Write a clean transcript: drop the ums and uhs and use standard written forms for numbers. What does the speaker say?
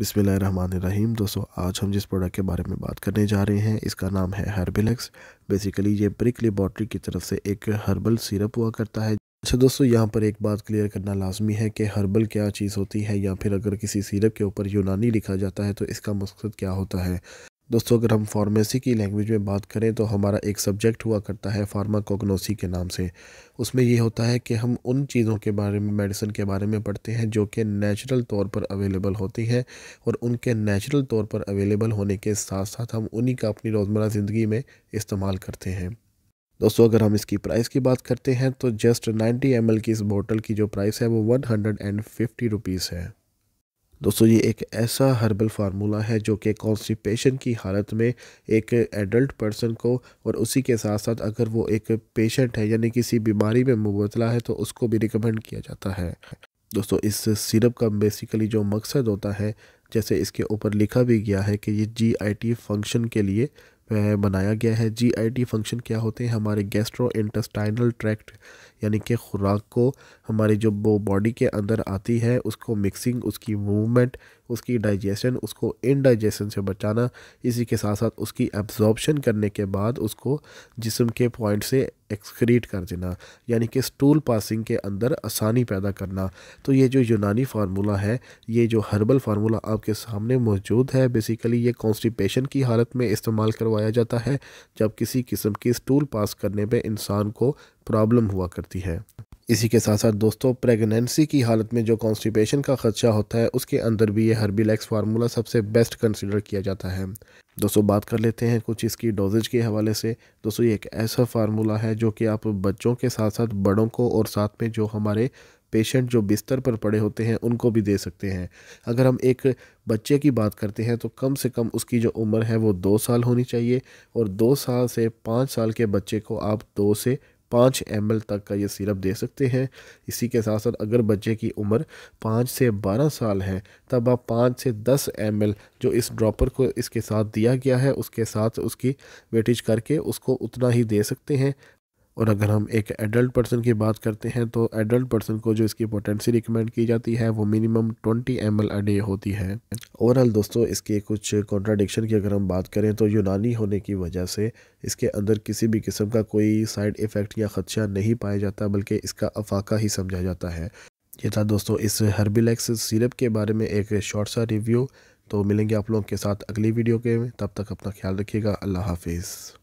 बिस्मिल्लाहिर्रहमानिर्रहीम। दोस्तों, आज हम जिस प्रोडक्ट के बारे में बात करने जा रहे हैं इसका नाम है हर्बेलेक्स। बेसिकली ये ब्रिक लेबॉरेटरी की तरफ से एक हर्बल सिरप हुआ करता है। अच्छा दोस्तों, यहाँ पर एक बात क्लियर करना लाजमी है कि हर्बल क्या चीज़ होती है, या फिर अगर किसी सिरप के ऊपर यूनानी लिखा जाता है तो इसका मकसद क्या होता है। दोस्तों, अगर हम फार्मेसी की लैंग्वेज में बात करें तो हमारा एक सब्जेक्ट हुआ करता है फार्माकोग्नोसी के नाम से। उसमें ये होता है कि हम उन चीज़ों के बारे में, मेडिसिन के बारे में पढ़ते हैं जो कि नेचुरल तौर पर अवेलेबल होती हैं, और उनके नेचुरल तौर पर अवेलेबल होने के साथ साथ हम उन्हीं का अपनी रोज़मर्रा ज़िंदगी में इस्तेमाल करते हैं। दोस्तों, अगर हम इसकी प्राइस की बात करते हैं तो जस्ट 90 ml की इस बोतल की जो प्राइस है वो 150 रुपीज़ है। दोस्तों, ये एक ऐसा हर्बल फार्मूला है जो कि कॉन्स्टिपेशन की हालत में एक एडल्ट पर्सन को, और उसी के साथ साथ अगर वो एक पेशेंट है यानी किसी बीमारी में मुबतला है तो उसको भी रिकमेंड किया जाता है। दोस्तों, इस सिरप का बेसिकली जो मकसद होता है, जैसे इसके ऊपर लिखा भी गया है कि ये जीआईटी फंक्शन के लिए बनाया गया है। जीआईटी फंक्शन क्या होते हैं? हमारे गैस्ट्रो इंटेस्टाइनल ट्रैक्ट यानी कि खुराक को हमारी जो वो बॉडी के अंदर आती है उसको मिक्सिंग, उसकी मूवमेंट, उसकी डाइजेशन, उसको इनडाइजेशन से बचाना, इसी के साथ साथ उसकी एब्जॉर्प्शन करने के बाद उसको जिस्म के पॉइंट से एक्सक्रीट कर देना, यानी कि स्टूल पासिंग के अंदर आसानी पैदा करना। तो ये जो यूनानी फार्मूला है, ये जो हर्बल फार्मूला आपके सामने मौजूद है, बेसिकली ये कॉन्स्टिपेशन की हालत में इस्तेमाल करवाया जाता है जब किसी किस्म की स्टूल पास करने पे इंसान को प्रॉब्लम हुआ करती है। इसी के साथ साथ दोस्तों, प्रेगनेंसी की हालत में जो कॉन्स्टिपेशन का खदशा होता है उसके अंदर भी ये हर्बेलेक्स फार्मूला सबसे बेस्ट कंसिडर किया जाता है। दोस्तों, बात कर लेते हैं कुछ इसकी डोजेज के हवाले से। दोस्तों, ये एक ऐसा फार्मूला है जो कि आप बच्चों के साथ साथ बड़ों को, और साथ में जो हमारे पेशेंट जो बिस्तर पर पड़े होते हैं उनको भी दे सकते हैं। अगर हम एक बच्चे की बात करते हैं तो कम से कम उसकी जो उम्र है वो 2 साल होनी चाहिए, और 2 साल से 5 साल के बच्चे को आप 2 से 5 ml तक का ये सिरप दे सकते हैं। इसी के साथ साथ अगर बच्चे की उम्र 5 से 12 साल है तब आप 5 से 10 ml जो इस ड्रॉपर को इसके साथ दिया गया है उसके साथ उसकी वेटेज करके उसको उतना ही दे सकते हैं। और अगर हम एक एडल्ट पर्सन की बात करते हैं तो एडल्ट पर्सन को जो इसकी पोटेंसी रिकमेंड की जाती है वो मिनिमम 20 ml अ डे होती है। ओवरऑल दोस्तों, इसके कुछ कॉन्ट्राडिक्शन की अगर हम बात करें तो यूनानी होने की वजह से इसके अंदर किसी भी किस्म का कोई साइड इफ़ेक्ट या ख़दशा नहीं पाया जाता, बल्कि इसका अफाका ही समझा जाता है। ये था दोस्तों इस हर्बेलेक्स सिरप के बारे में एक शॉर्ट सा रिव्यू। तो मिलेंगे आप लोगों के साथ अगली वीडियो के में, तब तक अपना ख्याल रखिएगा। अल्लाह हाफिज़।